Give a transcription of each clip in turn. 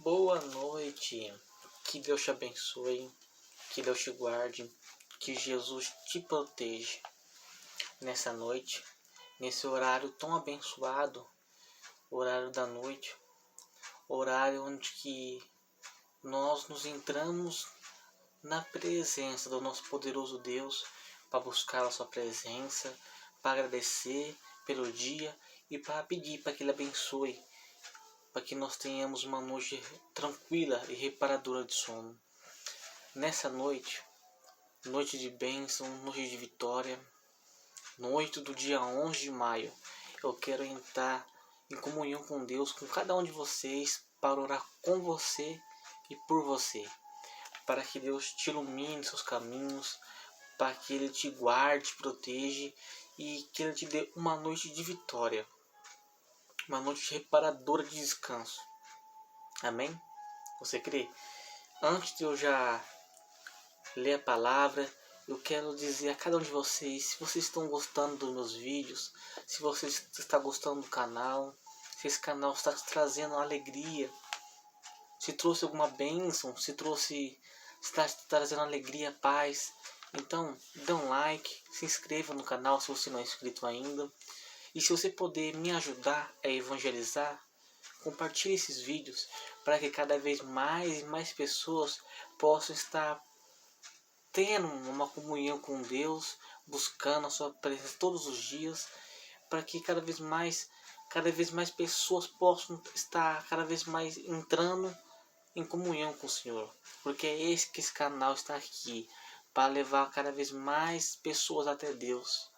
Boa noite, que Deus te abençoe, que Deus te guarde, que Jesus te proteja nessa noite, nesse horário tão abençoado, horário da noite, horário onde que nós nos entramos na presença do nosso poderoso Deus para buscar a sua presença, para agradecer pelo dia e para pedir para que Ele abençoe, para que nós tenhamos uma noite tranquila e reparadora de sono. Nessa noite, noite de bênção, noite de vitória, noite do dia 11 de maio, eu quero entrar em comunhão com Deus, com cada um de vocês, para orar com você e por você, para que Deus te ilumine seus caminhos, para que Ele te guarde, te proteja e que Ele te dê uma noite de vitória, uma noite reparadora de descanso. Amém? Você crê? Antes de eu já ler a palavra, eu quero dizer a cada um de vocês, se vocês estão gostando dos meus vídeos, se você está gostando do canal, se esse canal está te trazendo alegria, se trouxe alguma bênção, se está te trazendo alegria, paz, então dê um like, se inscreva no canal se você não é inscrito ainda. E se você puder me ajudar a evangelizar, compartilhe esses vídeos para que cada vez mais e mais pessoas possam estar tendo uma comunhão com Deus, buscando a sua presença todos os dias, para que cada vez mais pessoas possam estar cada vez mais entrando em comunhão com o Senhor, porque é esse canal está aqui, para levar cada vez mais pessoas até Deus.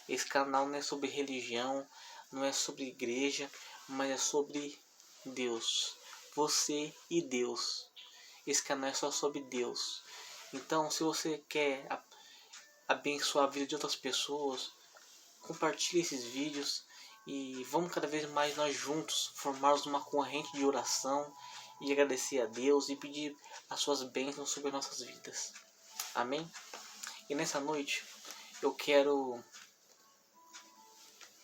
Esse canal não é sobre religião, não é sobre igreja, mas é sobre Deus. Você e Deus. Esse canal é só sobre Deus. Então, se você quer abençoar a vida de outras pessoas, compartilhe esses vídeos e vamos cada vez mais nós juntos formarmos uma corrente de oração e agradecer a Deus e pedir as suas bênçãos sobre as nossas vidas. Amém? E nessa noite eu quero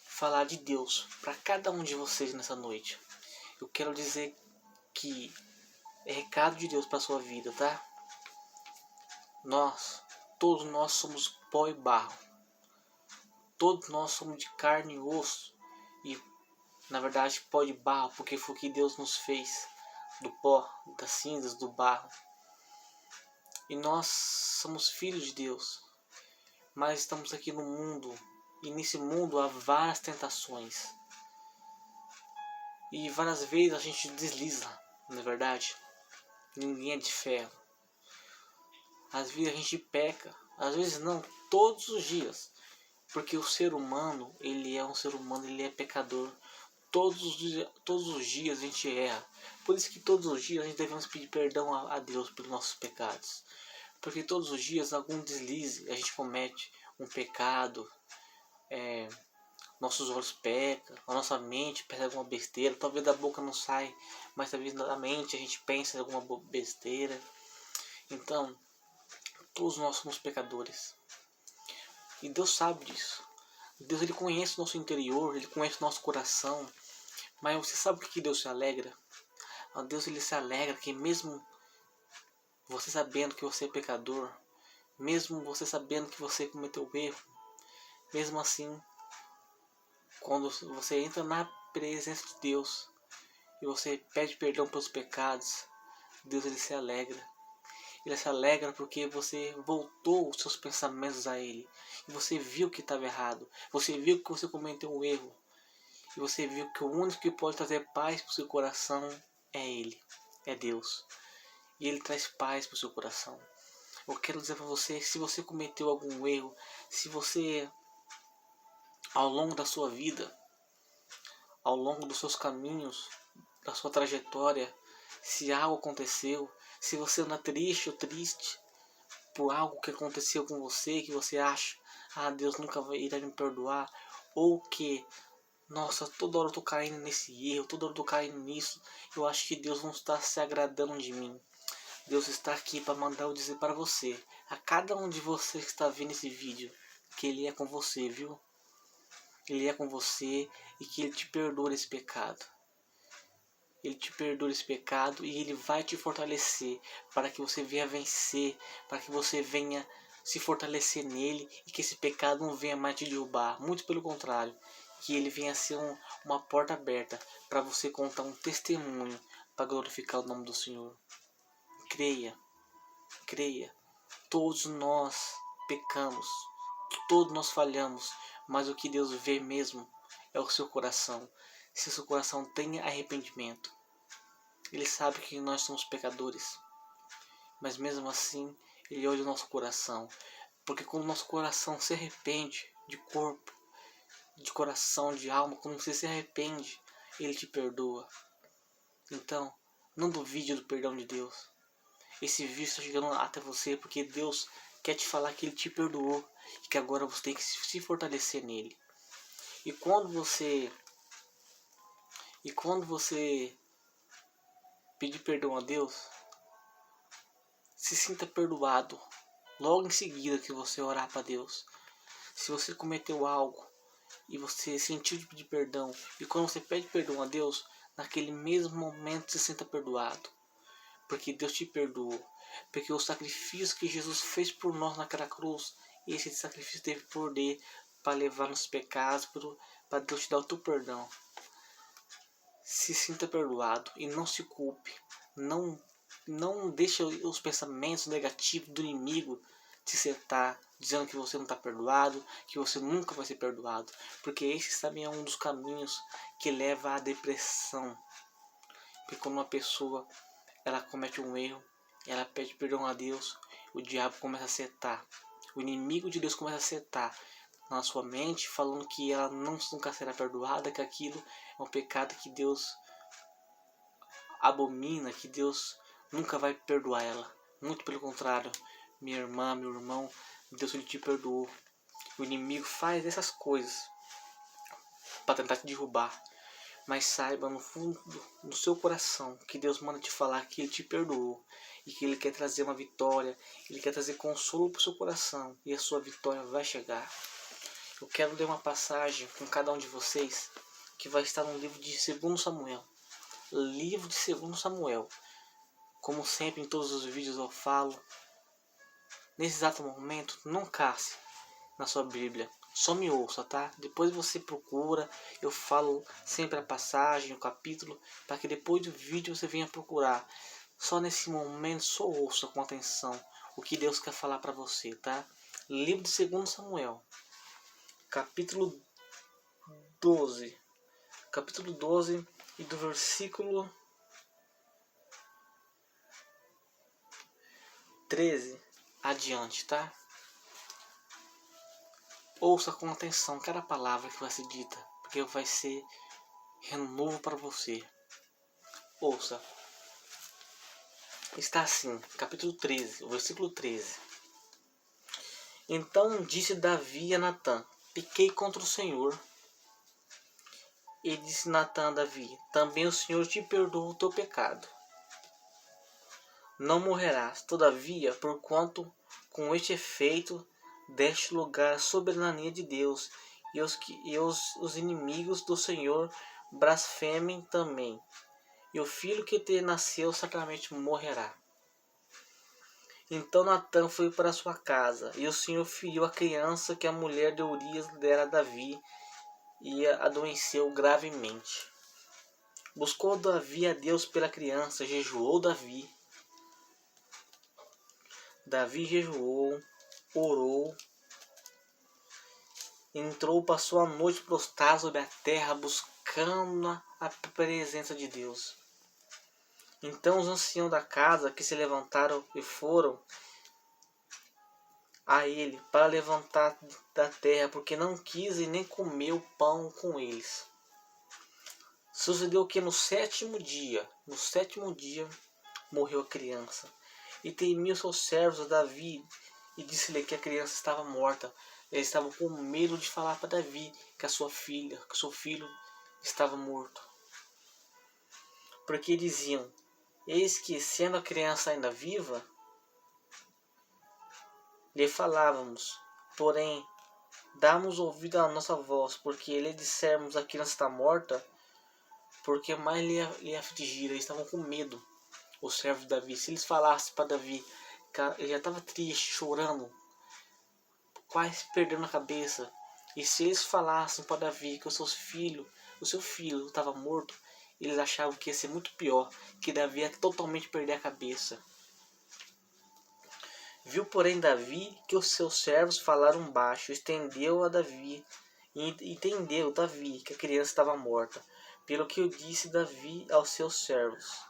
falar de Deus para cada um de vocês nessa noite. Eu quero dizer que é recado de Deus para sua vida, tá? Todos nós somos pó e barro. Todos nós somos de carne e osso. E na verdade pó de barro, porque foi o que Deus nos fez, do pó, das cinzas, do barro. E nós somos filhos de Deus. Mas estamos aqui no mundo. E nesse mundo há várias tentações. E várias vezes a gente desliza, não é verdade? Ninguém é de ferro. Às vezes a gente peca, às vezes não, todos os dias. Porque o ser humano, ele é um ser humano, ele é pecador. Todos os dias a gente erra. Por isso que todos os dias a gente devemos pedir perdão a Deus pelos nossos pecados. Porque todos os dias algum deslize, a gente comete um pecado. Nossos olhos pecam, a nossa mente pensa em alguma besteira. Talvez da boca não sai, mas talvez da mente a gente pensa em alguma besteira. Então, todos nós somos pecadores. E Deus sabe disso. Deus, ele conhece o nosso interior, ele conhece o nosso coração. Mas você sabe o que Deus se alegra? Deus, ele se alegra que mesmo você sabendo que você é pecador, mesmo você sabendo que você cometeu erro, mesmo assim, quando você entra na presença de Deus e você pede perdão pelos pecados, Deus, ele se alegra. Ele se alegra porque você voltou os seus pensamentos a Ele. E você viu que estava errado. Você viu que você cometeu um erro. E você viu que o único que pode trazer paz para o seu coração é Ele. É Deus. E Ele traz paz para o seu coração. Eu quero dizer para você, se você cometeu algum erro, se você, ao longo da sua vida, ao longo dos seus caminhos, da sua trajetória, se algo aconteceu, se você anda triste ou triste por algo que aconteceu com você, que você acha, Deus nunca irá me perdoar, ou que, nossa, toda hora eu tô caindo nesse erro, toda hora eu tô caindo nisso, eu acho que Deus não está se agradando de mim. Deus está aqui para mandar eu dizer para você, a cada um de vocês que está vendo esse vídeo, que Ele é com você, viu? Ele é com você e que Ele te perdoa esse pecado. Ele te perdoa esse pecado e Ele vai te fortalecer para que você venha vencer, para que você venha se fortalecer nele e que esse pecado não venha mais te derrubar. Muito pelo contrário, que ele venha ser uma porta aberta para você contar um testemunho para glorificar o nome do Senhor. Creia, creia. Todos nós pecamos, todos nós falhamos, mas o que Deus vê mesmo é o seu coração. Se o seu coração tem arrependimento, Ele sabe que nós somos pecadores, mas mesmo assim Ele olha o nosso coração, porque quando o nosso coração se arrepende de corpo, de coração, de alma, quando você se arrepende, Ele te perdoa. Então, não duvide do perdão de Deus. Esse vídeo está chegando até você porque Deus quer te falar que Ele te perdoou e que agora você tem que se fortalecer nele. E quando você pedir perdão a Deus, se sinta perdoado logo em seguida que você orar para Deus. Se você cometeu algo e você sentiu de pedir perdão, e quando você pede perdão a Deus, naquele mesmo momento se sinta perdoado, porque Deus te perdoou, porque o sacrifício que Jesus fez por nós naquela cruz, esse sacrifício teve poder para levar nos pecados, para Deus te dar o teu perdão. Se sinta perdoado e não se culpe, não deixe os pensamentos negativos do inimigo te setar, dizendo que você não está perdoado, que você nunca vai ser perdoado, porque esse também é um dos caminhos que leva à depressão. Porque quando uma pessoa ela comete um erro, ela pede perdão a Deus, o diabo começa a setar, o inimigo de Deus começa a setar na sua mente, falando que ela nunca será perdoada, que aquilo é um pecado que Deus abomina, que Deus nunca vai perdoar ela. Muito pelo contrário, minha irmã, meu irmão, Deus te perdoou. O inimigo faz essas coisas para tentar te derrubar, mas saiba no fundo do seu coração que Deus manda te falar que Ele te perdoou e que Ele quer trazer uma vitória, Ele quer trazer consolo para o seu coração e a sua vitória vai chegar. Eu quero ler uma passagem com cada um de vocês que vai estar no livro de 2 Samuel. Livro de 2 Samuel. Como sempre em todos os vídeos eu falo, nesse exato momento não casse na sua Bíblia, só me ouça, tá? Depois você procura, eu falo sempre a passagem, o capítulo, para que depois do vídeo você venha procurar. Só nesse momento, só ouça com atenção o que Deus quer falar para você, tá? Livro de 2 Samuel, capítulo 12. Capítulo 12 e do versículo 13 adiante, tá? Ouça com atenção cada palavra que vai ser dita, porque vai ser renovo para você. Ouça. Está assim, capítulo 13, versículo 13. Então disse Davi a Natã: pequei contra o Senhor. E disse Natã a Davi: também o Senhor te perdoa o teu pecado. Não morrerás, todavia, porquanto com este efeito deste lugar à soberania de Deus, e os inimigos do Senhor blasfemem também. E o filho que te nasceu certamente morrerá. Então Natã foi para sua casa, e o Senhor feriu a criança que a mulher de Urias dera a Davi, e adoeceu gravemente. Buscou Davi a Deus pela criança, jejuou Davi. Davi jejuou, orou, entrou, passou a noite prostrado sobre a terra, buscando a presença de Deus. Então os anciãos da casa que se levantaram e foram a ele para levantar da terra, porque não quis e nem comeu pão com eles. Sucedeu que no sétimo dia, morreu a criança. E temiam seus servos Davi, e disse-lhe que a criança estava morta. Eles estavam com medo de falar para Davi que seu filho estava morto. Porque diziam: eis que, sendo a criança ainda viva, lhe falávamos, porém, damos ouvido à nossa voz, porque lhe dissermos a criança está morta, porque mais lhe afligira. Eles estavam com medo, os servos de Davi. Se eles falassem para Davi, ele já estava triste, chorando, quase perdendo a cabeça. E se eles falassem para Davi que o seu filho estava morto, eles achavam que ia ser muito pior, que Davi ia totalmente perder a cabeça. Viu, porém, Davi que os seus servos falaram baixo, estendeu a Davi, e entendeu Davi que a criança estava morta, pelo que o disse Davi aos seus servos.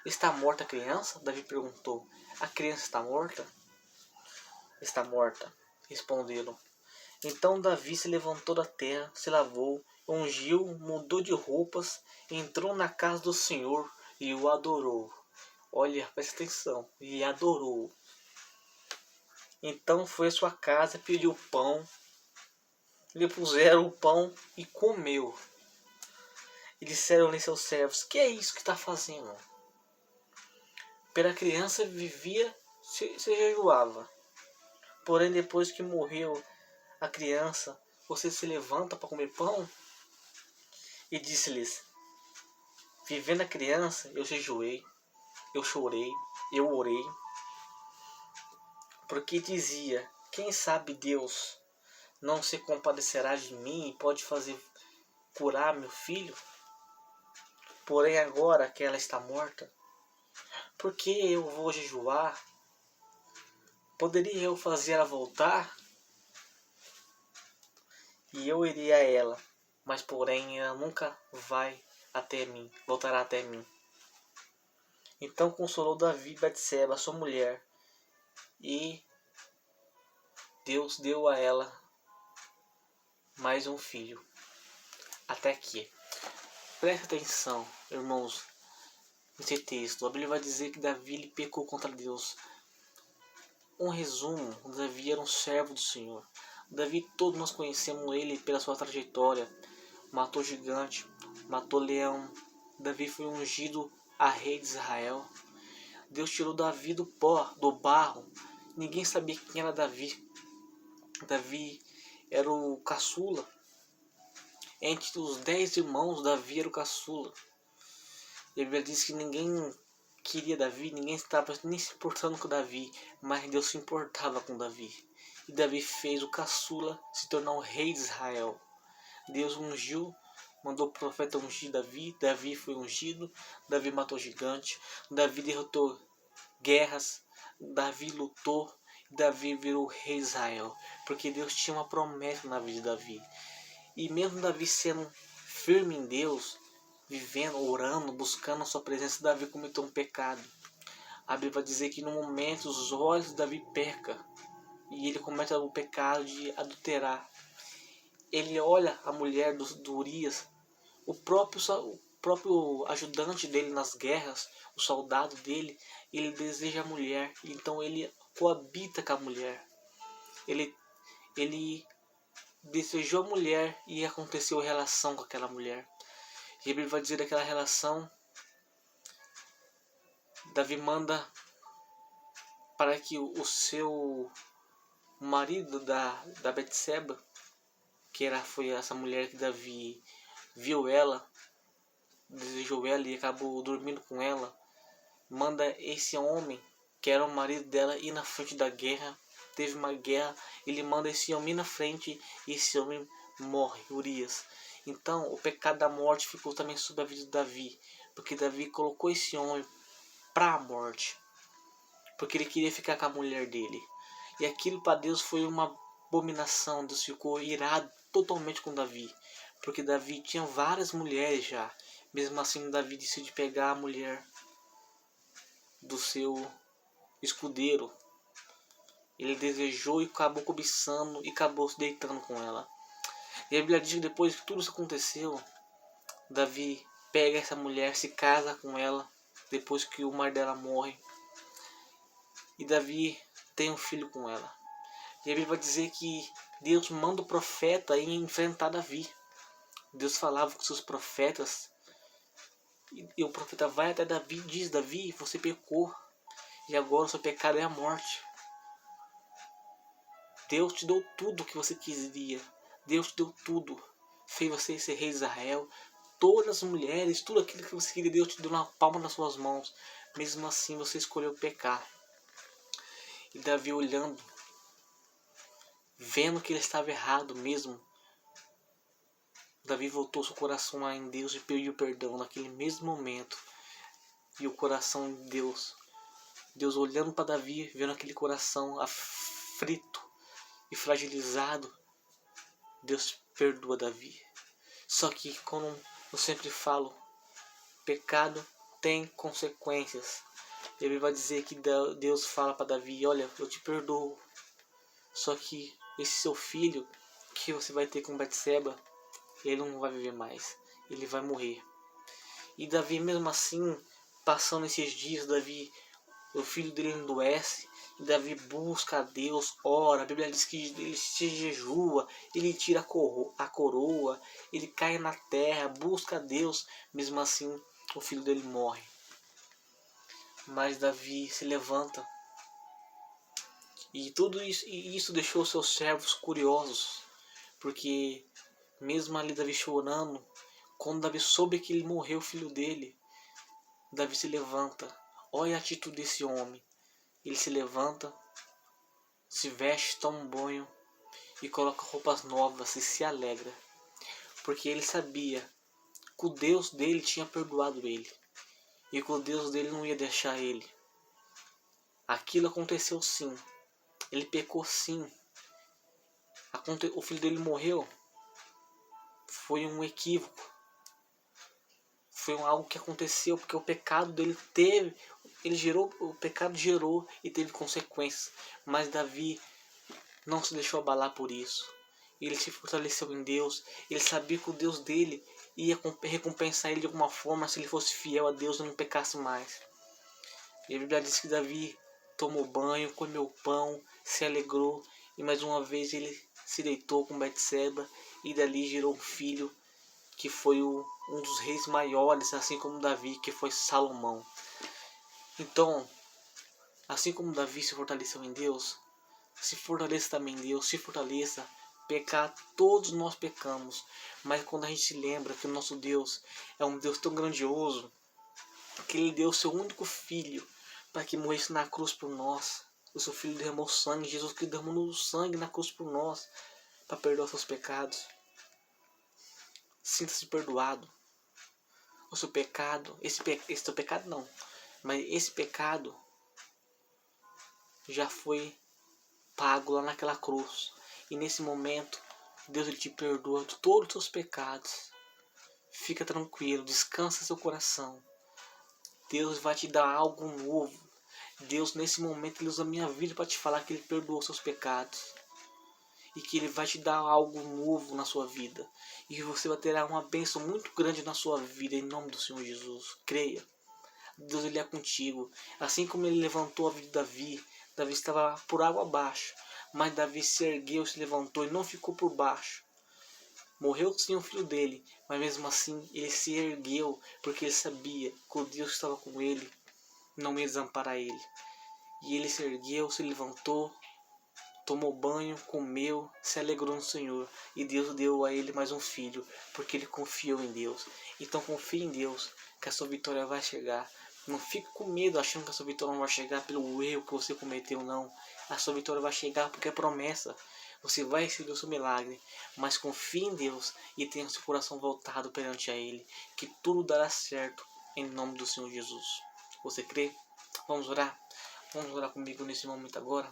Está morta a criança? Davi perguntou. A criança está morta? Está morta, responderam. Então Davi se levantou da terra, se lavou, ungiu, mudou de roupas, entrou na casa do Senhor e o adorou. Olha, presta atenção, e adorou. Então foi à sua casa, pediu pão, lhe puseram o pão e comeu. E disseram-lhe seus servos, que é isso que está fazendo? Pela criança vivia, se jejuava. Porém, depois que morreu a criança, você se levanta para comer pão? E disse-lhes, vivendo a criança, eu jejuei, eu chorei, eu orei. Porque dizia, quem sabe Deus não se compadecerá de mim e pode fazer curar meu filho? Porém agora que ela está morta, por que eu vou jejuar? Poderia eu fazer ela voltar? E eu iria a ela, mas porém ela nunca voltará até mim. Então consolou Davi Betseba, sua mulher, e Deus deu a ela mais um filho. Até aqui. Preste atenção, irmãos, nesse texto. A Bíblia vai dizer que Davi ele pecou contra Deus. Um resumo, Davi era um servo do Senhor. Davi, todos nós conhecemos ele pela sua trajetória. Matou gigante, matou leão. Davi foi ungido a rei de Israel. Deus tirou Davi do pó, do barro. Ninguém sabia quem era Davi. Davi era o caçula. Entre os 10 irmãos, Davi era o caçula. E a Bíblia diz que ninguém queria Davi, ninguém estava nem se importando com Davi, mas Deus se importava com Davi. E Davi fez o caçula se tornar o rei de Israel. Deus ungiu, mandou o profeta ungir Davi, Davi foi ungido, Davi matou gigante, Davi derrotou guerras, Davi lutou, Davi virou rei de Israel, porque Deus tinha uma promessa na vida de Davi. E mesmo Davi sendo firme em Deus, vivendo, orando, buscando a sua presença, Davi cometeu um pecado. A Bíblia vai dizer que no momento os olhos de Davi pecam e ele comete o pecado de adulterar. Ele olha a mulher do Urias, o próprio ajudante dele nas guerras, o soldado dele, ele deseja a mulher, então ele coabita com a mulher. Ele desejou a mulher e aconteceu relação com aquela mulher. E a Bíblia vai dizer daquela relação, Davi manda para que o seu marido da Betseba, foi essa mulher que Davi viu ela, desejou ela e acabou dormindo com ela, manda esse homem, que era o marido dela, ir na frente da guerra. Teve uma guerra, ele manda esse homem ir na frente e esse homem morre, Urias. Então o pecado da morte ficou também sobre a vida de Davi, porque Davi colocou esse homem para a morte, porque ele queria ficar com a mulher dele. E aquilo para Deus foi uma abominação. Deus ficou irado totalmente com Davi, porque Davi tinha várias mulheres já. Mesmo assim Davi decidiu pegar a mulher do seu escudeiro. Ele desejou e acabou cobiçando e acabou se deitando com ela. E a Bíblia diz que depois que tudo isso aconteceu, Davi pega essa mulher, se casa com ela, depois que o marido dela morre. E Davi tem um filho com ela. E a Bíblia vai dizer que Deus manda o profeta ir enfrentar Davi. Deus falava com seus profetas. E o profeta vai até Davi e diz, Davi, você pecou. E agora o seu pecado é a morte. Deus te deu tudo o que você queria. Deus te deu tudo. Fez você ser rei de Israel. todas as mulheres, tudo aquilo que você queria, Deus te deu na palma das suas mãos. Mesmo assim você escolheu pecar. E Davi olhando, vendo que ele estava errado mesmo, Davi voltou seu coração lá em Deus e pediu perdão naquele mesmo momento. E o coração de Deus olhando para Davi, vendo aquele coração aflito e fragilizado, Deus perdoa Davi. Só que, como eu sempre falo, pecado tem consequências. Ele vai dizer que Deus fala para Davi: olha, eu te perdoo. Só que esse seu filho que você vai ter com Betseba, ele não vai viver mais. Ele vai morrer. E Davi, mesmo assim, passando esses dias, Davi, o filho dele adoece. E Davi busca a Deus, ora. A Bíblia diz que ele se jejua, ele tira a coroa, ele cai na terra, busca a Deus. Mesmo assim, o filho dele morre. Mas Davi se levanta. E tudo isso deixou seus servos curiosos. Porque mesmo ali Davi chorando, quando Davi soube que ele morreu, o filho dele, Davi se levanta. Olha a atitude desse homem. Ele se levanta, se veste, toma um banho e coloca roupas novas e se alegra. Porque ele sabia que o Deus dele tinha perdoado ele. E que o Deus dele não ia deixar ele. Aquilo aconteceu sim. Ele pecou sim. O filho dele morreu. Foi um equívoco. Foi algo que aconteceu porque o pecado dele o pecado gerou e teve consequências. Mas Davi não se deixou abalar por isso. Ele se fortaleceu em Deus. Ele sabia que o Deus dele ia recompensar ele de alguma forma se ele fosse fiel a Deus e não pecasse mais. E a Bíblia diz que Davi tomou banho, comeu pão, se alegrou e mais uma vez ele se deitou com Betseba e dali gerou um filho que foi um dos reis maiores, assim como Davi, que foi Salomão. Então, assim como Davi se fortaleceu em Deus, se fortaleça também em Deus, se fortaleça. Pecar, todos nós pecamos, mas quando a gente se lembra que o nosso Deus é um Deus tão grandioso, que Ele deu o seu único filho para que morresse na cruz por nós. O seu filho derramou sangue, Jesus que derramou sangue na cruz por nós, para perdoar os seus pecados. Sinta-se perdoado. O seu pecado, esse seu pecado não, mas esse pecado já foi pago lá naquela cruz. E nesse momento, Deus ele te perdoa de todos os seus pecados. Fica tranquilo, descansa seu coração. Deus vai te dar algo novo. Deus nesse momento ele usa a minha vida para te falar que ele perdoou seus pecados. E que ele vai te dar algo novo na sua vida. E você vai ter uma bênção muito grande na sua vida em nome do Senhor Jesus. Creia. Deus ele é contigo. Assim como ele levantou a vida de Davi. Davi estava por água abaixo. Mas Davi se ergueu, se levantou e não ficou por baixo. Morreu sim o filho dele. Mas mesmo assim ele se ergueu. Porque ele sabia que o Deus que estava com ele não ia desamparar ele. E ele se ergueu, se levantou, tomou banho, comeu, se alegrou no Senhor. E Deus deu a ele mais um filho, porque ele confiou em Deus. Então confie em Deus, que a sua vitória vai chegar. Não fique com medo achando que a sua vitória não vai chegar pelo erro que você cometeu, não. A sua vitória vai chegar porque é promessa. Você vai receber o seu milagre. Mas confie em Deus e tenha seu coração voltado perante a Ele. Que tudo dará certo em nome do Senhor Jesus. Você crê? Vamos orar? Vamos orar comigo nesse momento agora?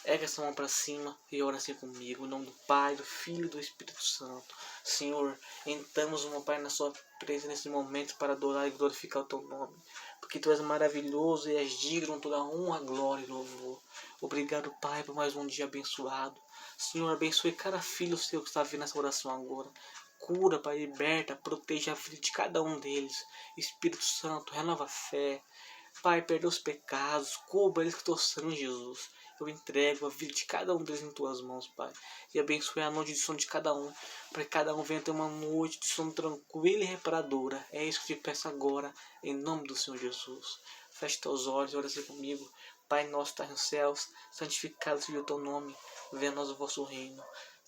Erga essa mão para cima e ora assim comigo. Em nome do Pai, do Filho e do Espírito Santo. Senhor, entramos, meu Pai, na sua presença nesse momento para adorar e glorificar o teu nome. Porque tu és maravilhoso e és digno de toda honra, glória e louvor. Obrigado, Pai, por mais um dia abençoado. Senhor, abençoe cada filho seu que está vindo nessa oração agora. Cura, Pai, liberta, proteja a vida de cada um deles. Espírito Santo, renova a fé. Pai, perdoa os pecados, cubra eles que teu sangue, Jesus. Eu entrego a vida de cada um deles em tuas mãos, Pai. E abençoe a noite de sono de cada um, para que cada um venha ter uma noite de sono tranquila e reparadora. É isso que eu te peço agora, em nome do Senhor Jesus. Feche teus olhos e ora assim comigo. Pai nosso que estás nos céus, santificado seja o teu nome. Venha a nós o vosso reino.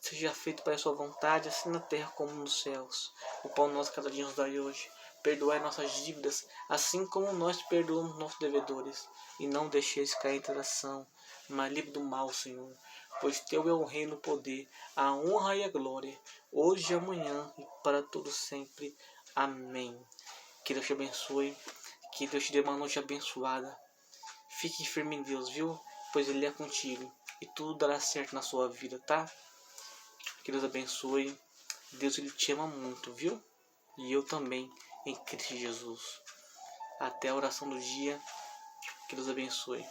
Seja feito para a sua vontade, assim na terra como nos céus. O pão nosso cada dia nos dai hoje. Perdoai nossas dívidas, assim como nós perdoamos nossos devedores. E não deixeis cair em tentação, mas livre do mal, Senhor. Pois teu é o reino, o poder, a honra e a glória, hoje e amanhã e para todo sempre. Amém. Que Deus te abençoe, que Deus te dê uma noite abençoada. Fique firme em Deus, viu? Pois Ele é contigo e tudo dará certo na sua vida, tá? Que Deus abençoe. Deus, Ele te ama muito, viu? E eu também, em Cristo Jesus. Até a oração do dia. Que Deus abençoe.